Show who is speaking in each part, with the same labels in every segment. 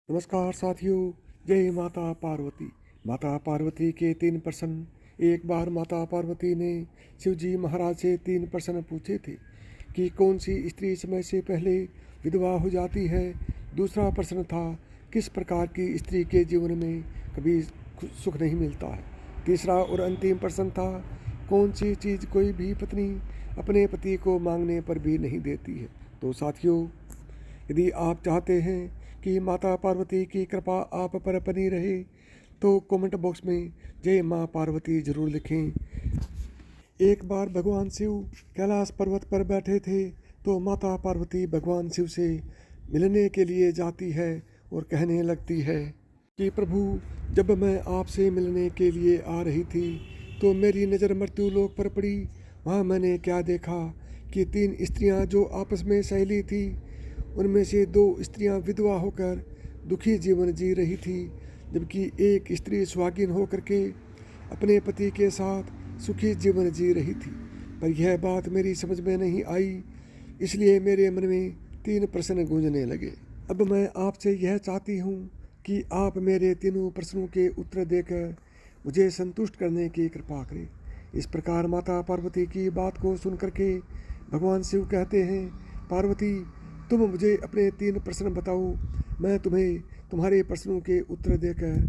Speaker 1: नमस्कार साथियों। जय माता पार्वती। माता पार्वती के 3 प्रश्न। एक बार माता पार्वती ने शिवजी महाराज से 3 प्रश्न पूछे थे कि कौन सी स्त्री समय से पहले विधवा हो जाती है। दूसरा प्रश्न था किस प्रकार की स्त्री के जीवन में कभी सुख नहीं मिलता है। तीसरा और अंतिम प्रश्न था कौन सी चीज़ कोई भी पत्नी अपने पति को मांगने पर भी नहीं देती है। तो साथियों, यदि आप चाहते हैं कि माता पार्वती की कृपा आप पर बनी रहे तो कमेंट बॉक्स में जय माँ पार्वती जरूर लिखें। एक बार भगवान शिव कैलाश पर्वत पर बैठे थे तो माता पार्वती भगवान शिव से मिलने के लिए जाती है और कहने लगती है कि प्रभु, जब मैं आपसे मिलने के लिए आ रही थी तो मेरी नज़र मृत्यु लोक पर पड़ी। वहाँ मैंने क्या देखा कि 3 स्त्रियाँ जो आपस में सहेली थी, उनमें से 2 स्त्रियां विधवा होकर दुखी जीवन जी रही थी, जबकि एक स्त्री सुहागिन होकर के अपने पति के साथ सुखी जीवन जी रही थी। पर यह बात मेरी समझ में नहीं आई, इसलिए मेरे मन में 3 प्रश्न गूंजने लगे। अब मैं आपसे यह चाहती हूँ कि आप मेरे तीनों प्रश्नों के उत्तर देकर मुझे संतुष्ट करने की कृपा करें। इस प्रकार माता पार्वती की बात को सुन करके भगवान शिव कहते हैं, पार्वती, तुम मुझे अपने 3 प्रश्न बताओ, मैं तुम्हें तुम्हारे प्रश्नों के उत्तर देकर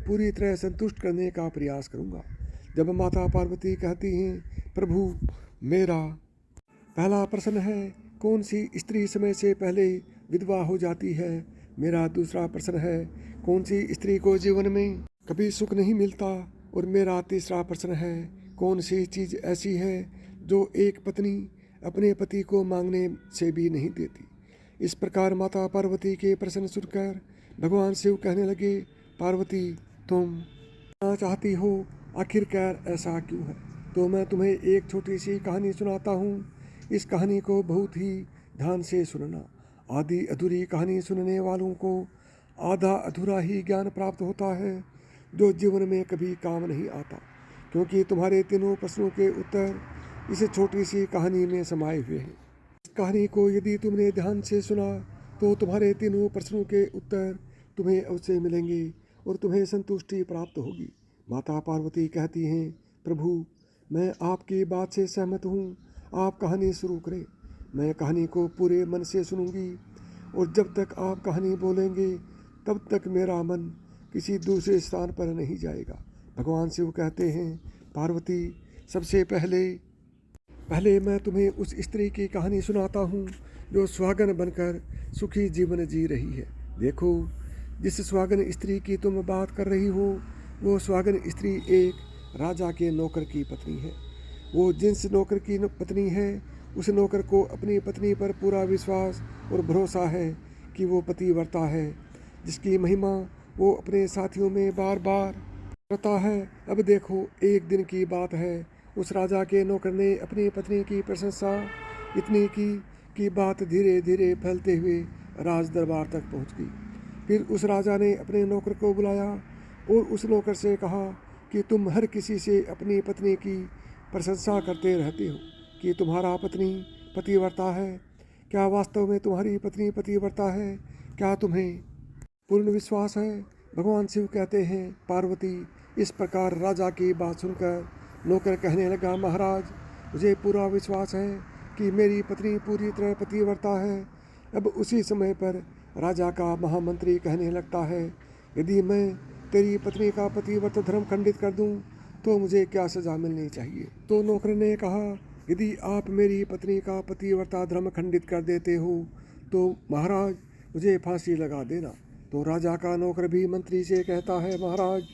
Speaker 1: पूरी तरह संतुष्ट करने का प्रयास करूँगा। जब माता पार्वती कहती हैं, प्रभु, मेरा पहला प्रश्न है कौन सी स्त्री समय से पहले विधवा हो जाती है। मेरा दूसरा प्रश्न है कौन सी स्त्री को जीवन में कभी सुख नहीं मिलता। और मेरा तीसरा प्रश्न है कौन सी चीज़ ऐसी है जो एक पत्नी अपने पति को मांगने से भी नहीं देती। इस प्रकार माता पार्वती के प्रश्न सुनकर भगवान शिव कहने लगे, पार्वती, तुम जानना चाहती हो आखिरकार ऐसा क्यों है। तो मैं तुम्हें एक छोटी सी कहानी सुनाता हूँ। इस कहानी को बहुत ही ध्यान से सुनना। आधी अधूरी कहानी सुनने वालों को आधा अधूरा ही ज्ञान प्राप्त होता है, जो जीवन में कभी काम नहीं आता, क्योंकि तुम्हारे तीनों प्रश्नों के उत्तर इस छोटी सी कहानी में समाये हुए हैं। इस कहानी को यदि तुमने ध्यान से सुना तो तुम्हारे तीनों प्रश्नों के उत्तर तुम्हें अवश्य मिलेंगे और तुम्हें संतुष्टि प्राप्त होगी। माता पार्वती कहती हैं, प्रभु, मैं आपकी बात से सहमत हूँ, आप कहानी शुरू करें। मैं कहानी को पूरे मन से सुनूंगी और जब तक आप कहानी बोलेंगे तब तक मेरा मन किसी दूसरे स्थान पर नहीं जाएगा। भगवान शिव कहते हैं, पार्वती, सबसे पहले मैं तुम्हें उस स्त्री की कहानी सुनाता हूँ जो सुहागन बनकर सुखी जीवन जी रही है। देखो, जिस सुहागन स्त्री की तुम बात कर रही हो वो सुहागन स्त्री एक राजा के नौकर की पत्नी है। वो जिस नौकर की पत्नी है उस नौकर को अपनी पत्नी पर पूरा विश्वास और भरोसा है कि वो पतिव्रता है, जिसकी महिमा वो अपने साथियों में बार बार करता है। अब देखो, एक दिन की बात है, उस राजा के नौकर ने अपनी पत्नी की प्रशंसा इतनी की कि बात धीरे धीरे फैलते हुए राज दरबार तक पहुंच गई। फिर उस राजा ने अपने नौकर को बुलाया और उस नौकर से कहा कि तुम हर किसी से अपनी पत्नी की प्रशंसा करते रहते हो कि तुम्हारा पत्नी पतिव्रता है। क्या वास्तव में तुम्हारी पत्नी पतिव्रता है? क्या तुम्हें पूर्ण विश्वास है? भगवान शिव कहते हैं, पार्वती, इस प्रकार राजा की बात सुनकर नौकर कहने लगा, महाराज, मुझे पूरा विश्वास है कि मेरी पत्नी पूरी तरह पतिव्रता है। अब उसी समय पर राजा का महामंत्री कहने लगता है, यदि मैं तेरी पत्नी का पतिव्रत धर्म खंडित कर दूं तो मुझे क्या सज़ा मिलनी चाहिए। तो नौकर ने कहा, यदि आप मेरी पत्नी का पतिव्रता धर्म खंडित कर देते हो तो महाराज मुझे फांसी लगा देना। तो राजा का नौकर भी मंत्री से कहता है, महाराज,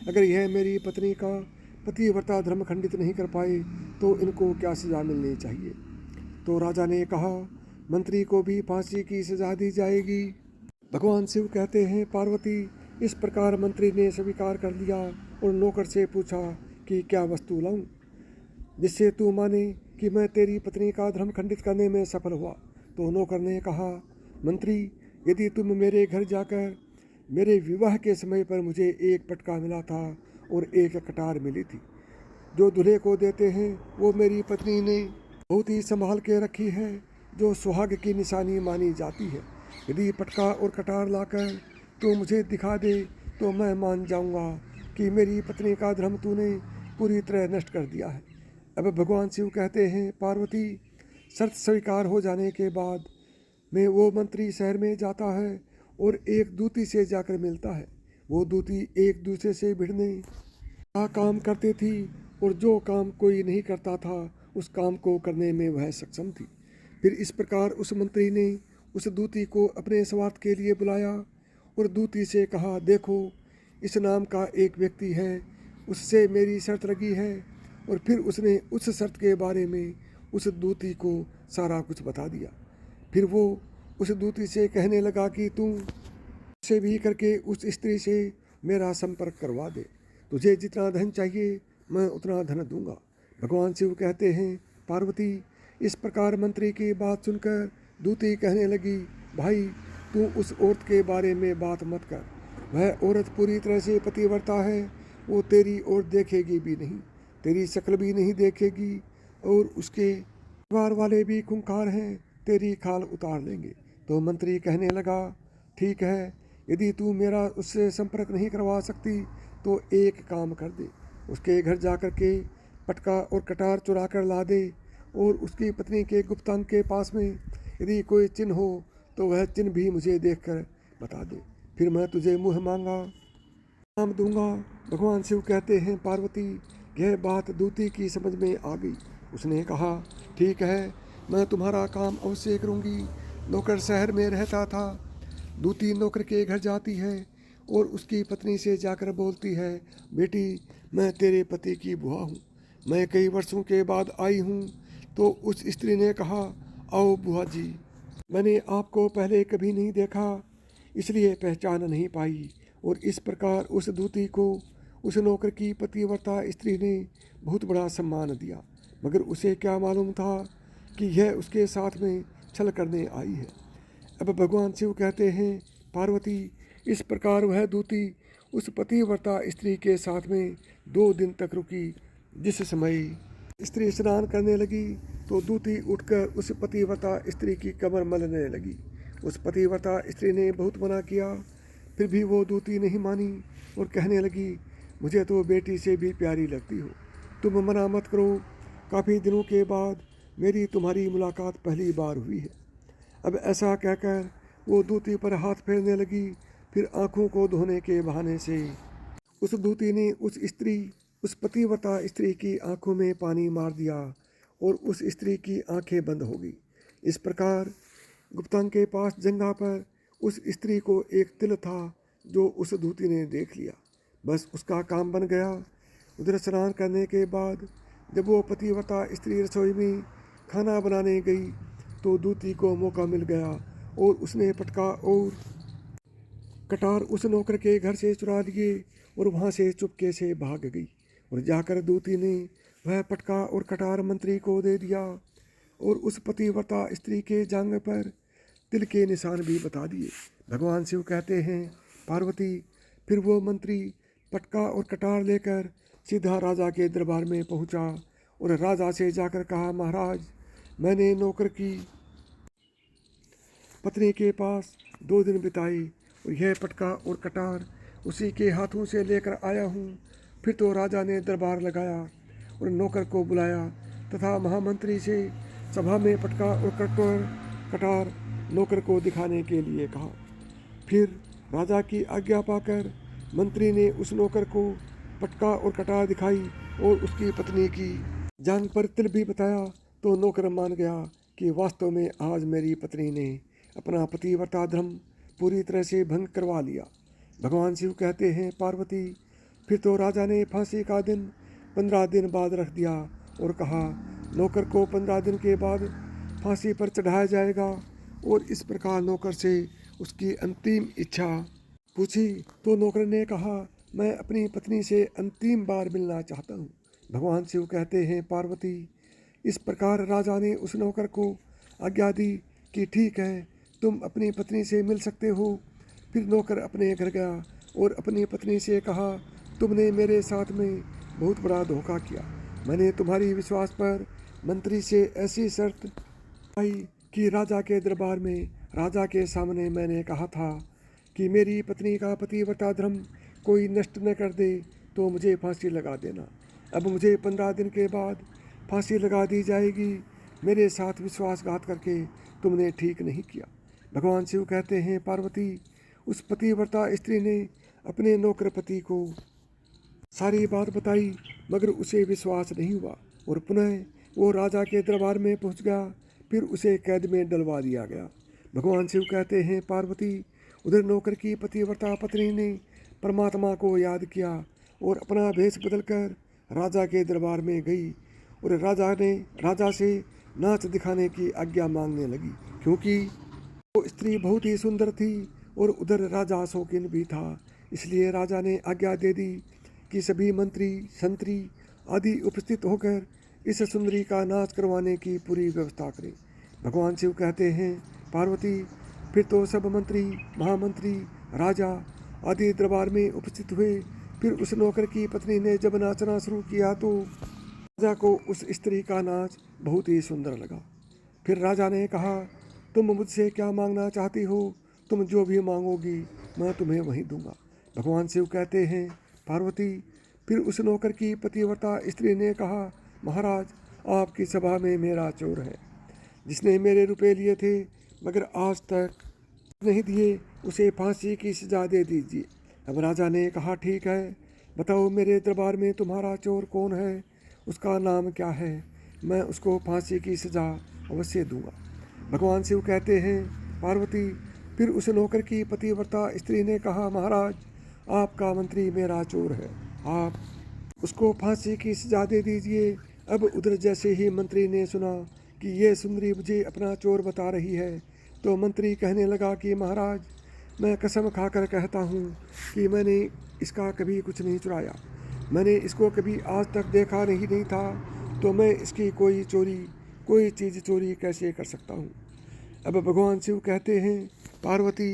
Speaker 1: अगर यह मेरी पत्नी का पतिव्रता धर्म खंडित नहीं कर पाए तो इनको क्या सज़ा मिलनी चाहिए। तो राजा ने कहा, मंत्री को भी फांसी की सज़ा दी जाएगी। भगवान शिव कहते हैं, पार्वती, इस प्रकार मंत्री ने स्वीकार कर लिया और नौकर से पूछा कि क्या वस्तु लाऊं जिससे तू माने कि मैं तेरी पत्नी का धर्म खंडित करने में सफल हुआ। तो नौकर ने कहा, मंत्री, यदि तुम मेरे घर जाकर मेरे विवाह के समय पर मुझे एक पटका मिला था और एक कटार मिली थी, जो दूल्हे को देते हैं वो मेरी पत्नी ने बहुत ही संभाल के रखी है, जो सुहाग की निशानी मानी जाती है। यदि पटका और कटार लाकर तो मुझे दिखा दे तो मैं मान जाऊंगा कि मेरी पत्नी का धर्म तूने पूरी तरह नष्ट कर दिया है। अब भगवान शिव कहते हैं, पार्वती, शर्त स्वीकार हो जाने के बाद में वो मंत्री शहर में जाता है और एक दूती से जाकर मिलता है। वो दूती एक दूसरे से भिड़ने का काम करते थी और जो काम कोई नहीं करता था उस काम को करने में वह सक्षम थी। फिर इस प्रकार उस मंत्री ने उस दूती को अपने स्वार्थ के लिए बुलाया और दूती से कहा, देखो, इस नाम का एक व्यक्ति है, उससे मेरी शर्त लगी है। और फिर उसने उस शर्त के बारे में उस दूती को सारा कुछ बता दिया। फिर वो उस दूती से कहने लगा कि तू से भी करके उस स्त्री से मेरा संपर्क करवा दे। तुझे जितना धन चाहिए मैं उतना धन दूंगा। भगवान शिव कहते हैं, पार्वती, इस प्रकार मंत्री की बात सुनकर दूती कहने लगी, भाई, तू उस औरत के बारे में बात मत कर। वह औरत पूरी तरह से पतिव्रता है। वो तेरी ओर देखेगी भी नहीं, तेरी शक्ल भी नहीं देखेगी, और उसके परिवार वाले भी खूंखार हैं, तेरी खाल उतार लेंगे। तो मंत्री कहने लगा, ठीक है, यदि तू मेरा उससे संपर्क नहीं करवा सकती तो एक काम कर दे, उसके घर जाकर के पटका और कटार चुरा कर ला दे, और उसकी पत्नी के गुप्तांग के पास में यदि कोई चिन्ह हो तो वह चिन्ह भी मुझे देखकर बता दे, फिर मैं तुझे मुँह मांगा नाम दूंगा। भगवान शिव कहते हैं, पार्वती, यह बात दूती की समझ में आ गई। उसने कहा, ठीक है, मैं तुम्हारा काम अवश्य करूँगी। नौकर शहर में रहता था। दूती नौकर के घर जाती है और उसकी पत्नी से जाकर बोलती है, बेटी, मैं तेरे पति की बुआ हूँ, मैं कई वर्षों के बाद आई हूँ। तो उस स्त्री ने कहा, आओ बुआ जी, मैंने आपको पहले कभी नहीं देखा, इसलिए पहचान नहीं पाई। और इस प्रकार उस दूती को उस नौकर की पतिव्रता स्त्री ने बहुत बड़ा सम्मान दिया, मगर उसे क्या मालूम था कि यह उसके साथ में छल करने आई है। अब भगवान शिव कहते हैं, पार्वती, इस प्रकार वह दूती उस पतिव्रता स्त्री के साथ में 2 दिन तक रुकी। जिस समय स्त्री स्नान करने लगी तो दूती उठकर उस पतिव्रता स्त्री की कमर मलने लगी। उस पतिव्रता स्त्री ने बहुत मना किया, फिर भी वो दूती नहीं मानी और कहने लगी, मुझे तो बेटी से भी प्यारी लगती हो, तुम मना मत करो। काफ़ी दिनों के बाद मेरी तुम्हारी मुलाकात पहली बार हुई है। अब ऐसा कहकर वो दूती पर हाथ फेरने लगी। फिर आँखों को धोने के बहाने से उस दूती ने उस पतिव्रता स्त्री की आंखों में पानी मार दिया और उस स्त्री की आंखें बंद हो गई। इस प्रकार गुप्तांग के पास जंगा पर उस स्त्री को एक तिल था जो उस दूती ने देख लिया। बस उसका काम बन गया। उधर स्नान करने के बाद जब वो पतिव्रता स्त्री रसोई में खाना बनाने गई तो दूती को मौका मिल गया और उसने पटका और कटार उस नौकर के घर से चुरा लिए और वहाँ से चुपके से भाग गई। और जाकर दूती ने वह पटका और कटार मंत्री को दे दिया और उस पतिव्रता स्त्री के जांघ पर तिल के निशान भी बता दिए। भगवान शिव कहते हैं, पार्वती, फिर वो मंत्री पटका और कटार लेकर सीधा राजा के दरबार में पहुंचा और राजा से जाकर कहा, महाराज, मैंने नौकर की पत्नी के पास 2 दिन बिताए और यह पटका और कटार उसी के हाथों से लेकर आया हूँ। फिर तो राजा ने दरबार लगाया और नौकर को बुलाया तथा महामंत्री से सभा में पटका और कटार नौकर को दिखाने के लिए कहा। फिर राजा की आज्ञा पाकर मंत्री ने उस नौकर को पटका और कटार दिखाई और उसकी पत्नी की जांघ पर तिल भी बताया। तो नौकर मान गया कि वास्तव में आज मेरी पत्नी ने अपना पतिव्रता धर्म पूरी तरह से भंग करवा लिया। भगवान शिव कहते हैं, पार्वती, फिर तो राजा ने फांसी का दिन 15 दिन बाद रख दिया और कहा, नौकर को 15 दिन के बाद फांसी पर चढ़ाया जाएगा। और इस प्रकार नौकर से उसकी अंतिम इच्छा पूछी तो नौकर ने कहा, मैं अपनी पत्नी से अंतिम बार मिलना चाहता हूँ। भगवान शिव कहते हैं, पार्वती, इस प्रकार राजा ने उस नौकर को आज्ञा दी कि ठीक है, तुम अपनी पत्नी से मिल सकते हो। फिर नौकर अपने घर गया और अपनी पत्नी से कहा, तुमने मेरे साथ में बहुत बड़ा धोखा किया। मैंने तुम्हारी विश्वास पर मंत्री से ऐसी शर्त आई कि राजा के दरबार में राजा के सामने मैंने कहा था कि मेरी पत्नी का पतिव्रता धर्म कोई नष्ट न कर दे तो मुझे फांसी लगा देना। अब मुझे 15 दिन के बाद फांसी लगा दी जाएगी। मेरे साथ विश्वासघात करके तुमने ठीक नहीं किया। भगवान शिव कहते हैं, पार्वती, उस पतिव्रता स्त्री ने अपने नौकर पति को सारी बात बताई, मगर उसे विश्वास नहीं हुआ और पुनः वो राजा के दरबार में पहुंच गया। फिर उसे कैद में डलवा दिया गया। भगवान शिव कहते हैं, पार्वती, उधर नौकर की पतिव्रता पत्नी ने परमात्मा को याद किया और अपना भेष बदलकर राजा के दरबार में गई और राजा से नाच दिखाने की आज्ञा मांगने लगी, क्योंकि वो स्त्री बहुत ही सुंदर थी और उधर राजा शौकीन भी था। इसलिए राजा ने आज्ञा दे दी कि सभी मंत्री, संतरी आदि उपस्थित होकर इस सुंदरी का नाच करवाने की पूरी व्यवस्था करें। भगवान शिव कहते हैं, पार्वती, फिर तो सब मंत्री, महामंत्री, राजा आदि दरबार में उपस्थित हुए। फिर उस नौकर की पत्नी ने जब नाचना शुरू किया तो राजा को उस स्त्री का नाच बहुत ही सुंदर लगा। फिर राजा ने कहा, तुम मुझसे क्या मांगना चाहती हो? तुम जो भी मांगोगी मैं तुम्हें वही दूंगा। भगवान शिव कहते हैं, पार्वती, फिर उस नौकर की पतिव्रता स्त्री ने कहा, महाराज, आपकी सभा में मेरा चोर है, जिसने मेरे रुपए लिए थे मगर आज तक नहीं दिए, उसे फांसी की सजा दे दीजिए। अब राजा ने कहा, ठीक है, बताओ मेरे दरबार में तुम्हारा चोर कौन है, उसका नाम क्या है, मैं उसको फांसी की सजा अवश्य दूंगा। भगवान शिव कहते हैं, पार्वती, फिर उस नौकर की पतिव्रता स्त्री ने कहा, महाराज, आपका मंत्री मेरा चोर है, आप उसको फांसी की सजा दे दीजिए। अब उधर जैसे ही मंत्री ने सुना कि ये सुंदरी मुझे अपना चोर बता रही है, तो मंत्री कहने लगा कि महाराज, मैं कसम खाकर कहता हूँ कि मैंने इसका कभी कुछ नहीं चुराया, मैंने इसको कभी आज तक देखा नहीं था, तो मैं इसकी कोई चीज़ चोरी कैसे कर सकता हूँ। अब भगवान शिव कहते हैं, पार्वती,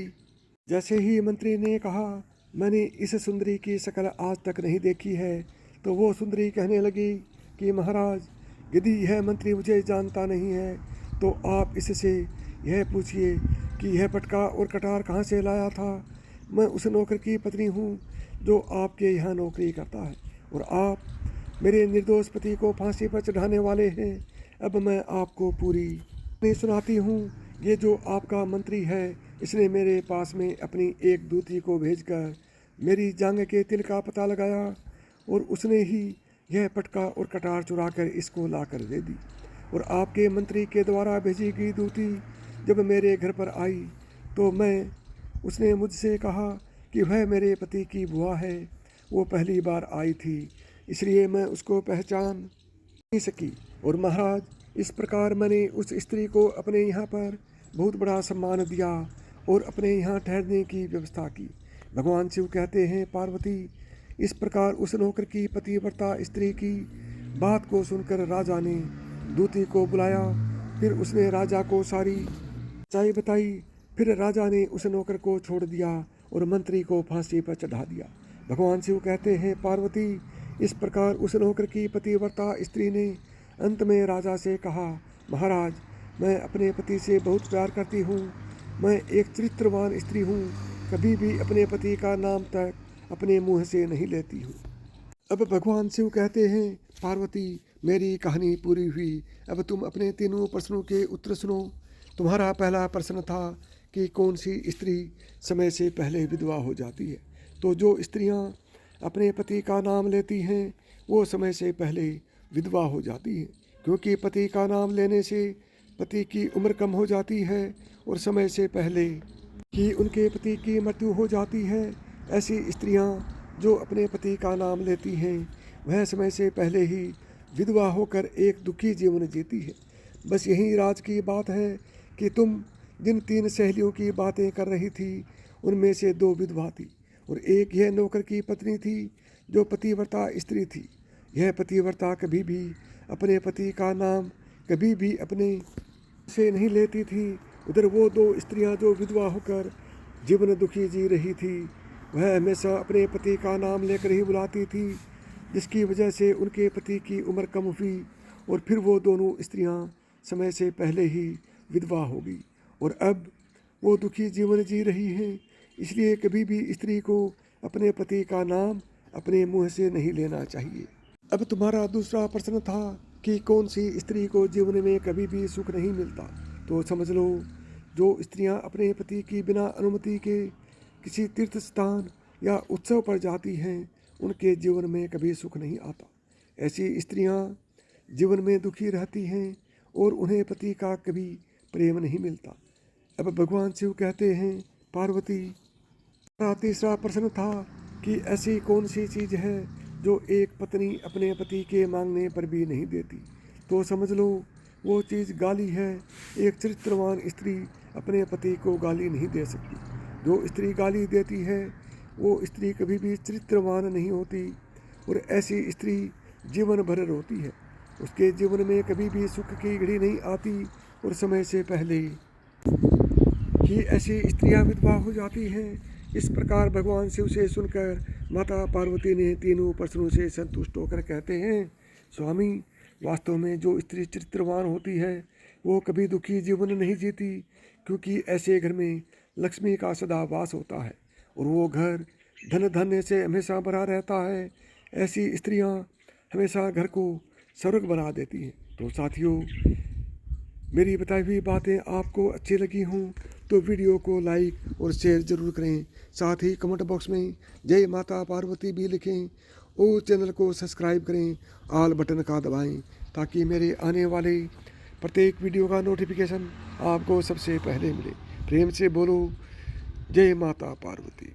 Speaker 1: जैसे ही मंत्री ने कहा, मैंने इस सुंदरी की शक्ल आज तक नहीं देखी है, तो वो सुंदरी कहने लगी कि महाराज, यदि यह मंत्री मुझे जानता नहीं है तो आप इससे यह पूछिए कि यह पटका और कटार कहाँ से लाया था। मैं उस नौकर की पत्नी हूँ जो आपके यहाँ नौकरी करता है और आप मेरे निर्दोष पति को फांसी पर चढ़ाने वाले हैं। अब मैं आपको पूरी नहीं सुनाती हूँ। ये जो आपका मंत्री है, इसने मेरे पास में अपनी एक दूती को भेजकर मेरी जांघ के तिल का पता लगाया और उसने ही यह पटका और कटार चुरा कर इसको ला कर दे दी। और आपके मंत्री के द्वारा भेजी गई दूती जब मेरे घर पर आई तो उसने मुझसे कहा कि वह मेरे पति की बुआ है, वो पहली बार आई थी, इसलिए मैं उसको पहचान नहीं सकी। और महाराज, इस प्रकार मैंने उस स्त्री को अपने यहाँ पर बहुत बड़ा सम्मान दिया और अपने यहाँ ठहरने की व्यवस्था की। भगवान शिव कहते हैं, पार्वती, इस प्रकार उस नौकर की पतिव्रता स्त्री की बात को सुनकर राजा ने दूती को बुलाया। फिर उसने राजा को सारी सच्चाई बताई। फिर राजा ने उस नौकर को छोड़ दिया और मंत्री को फांसी पर चढ़ा दिया। भगवान शिव कहते हैं, पार्वती, इस प्रकार उस नौकर की पतिव्रता स्त्री ने अंत में राजा से कहा, महाराज, मैं अपने पति से बहुत प्यार करती हूँ, मैं एक चरित्रवान स्त्री हूँ, कभी भी अपने पति का नाम तक अपने मुँह से नहीं लेती हूँ। अब भगवान शिव कहते हैं, पार्वती, मेरी कहानी पूरी हुई। अब तुम अपने तीनों प्रश्नों के उत्तर सुनो। तुम्हारा पहला प्रश्न था कि कौन सी स्त्री समय से पहले विधवा हो जाती है। तो जो स्त्रियां अपने पति का नाम लेती हैं वो समय से पहले विधवा हो जाती हैं, क्योंकि पति का नाम लेने से पति की उम्र कम हो जाती है और समय से पहले ही उनके पति की मृत्यु हो जाती है। ऐसी स्त्रियां जो अपने पति का नाम लेती हैं वह समय से पहले ही विधवा होकर एक दुखी जीवन जीती है। बस यही राज की बात है कि तुम जिन 3 सहेलियों की बातें कर रही थी उनमें से 2 विधवा थी और एक यह नौकर की पत्नी थी जो पतिव्रता स्त्री थी। यह पतिव्रता कभी भी अपने पति का नाम कभी भी अपने से नहीं लेती थी। उधर वो 2 स्त्रियां जो विधवा होकर जीवन दुखी जी रही थी वह हमेशा अपने पति का नाम लेकर ही बुलाती थी, जिसकी वजह से उनके पति की उम्र कम हुई और फिर वो दोनों स्त्रियां समय से पहले ही विधवा हो गई और अब वो दुखी जीवन जी रही हैं। इसलिए कभी भी स्त्री को अपने पति का नाम अपने मुंह से नहीं लेना चाहिए। अब तुम्हारा दूसरा प्रश्न था कि कौन सी स्त्री को जीवन में कभी भी सुख नहीं मिलता। तो समझ लो, जो स्त्रियां अपने पति की बिना अनुमति के किसी तीर्थ स्थान या उत्सव पर जाती हैं, उनके जीवन में कभी सुख नहीं आता। ऐसी स्त्रियां जीवन में दुखी रहती हैं और उन्हें पति का कभी प्रेम नहीं मिलता। अब भगवान शिव कहते हैं, पार्वती, मेरा तीसरा प्रश्न था कि ऐसी कौन सी चीज़ है जो एक पत्नी अपने पति के मांगने पर भी नहीं देती। तो समझ लो, वो चीज़ गाली है। एक चरित्रवान स्त्री अपने पति को गाली नहीं दे सकती। जो स्त्री गाली देती है वो स्त्री कभी भी चरित्रवान नहीं होती, और ऐसी स्त्री जीवन भर रोती है। उसके जीवन में कभी भी सुख की घड़ी नहीं आती, और समय से पहले ही ऐसी स्त्रियां विधवा हो जाती हैं। इस प्रकार भगवान शिव से सुनकर माता पार्वती ने तीनों प्रश्नों से संतुष्ट होकर कहते हैं, स्वामी, वास्तव में जो स्त्री चरित्रवान होती है वो कभी दुखी जीवन नहीं जीती, क्योंकि ऐसे घर में लक्ष्मी का सदा वास होता है और वो घर धन धान्य से हमेशा भरा रहता है। ऐसी स्त्रियां हमेशा घर को स्वर्ग बना देती हैं। तो साथियों, मेरी बताई हुई बातें आपको अच्छी लगी हों तो वीडियो को लाइक और शेयर ज़रूर करें। साथ ही कमेंट बॉक्स में जय माता पार्वती भी लिखें और चैनल को सब्सक्राइब करें, ऑल बटन का दबाएं, ताकि मेरे आने वाले प्रत्येक वीडियो का नोटिफिकेशन आपको सबसे पहले मिले। प्रेम से बोलो, जय माता पार्वती।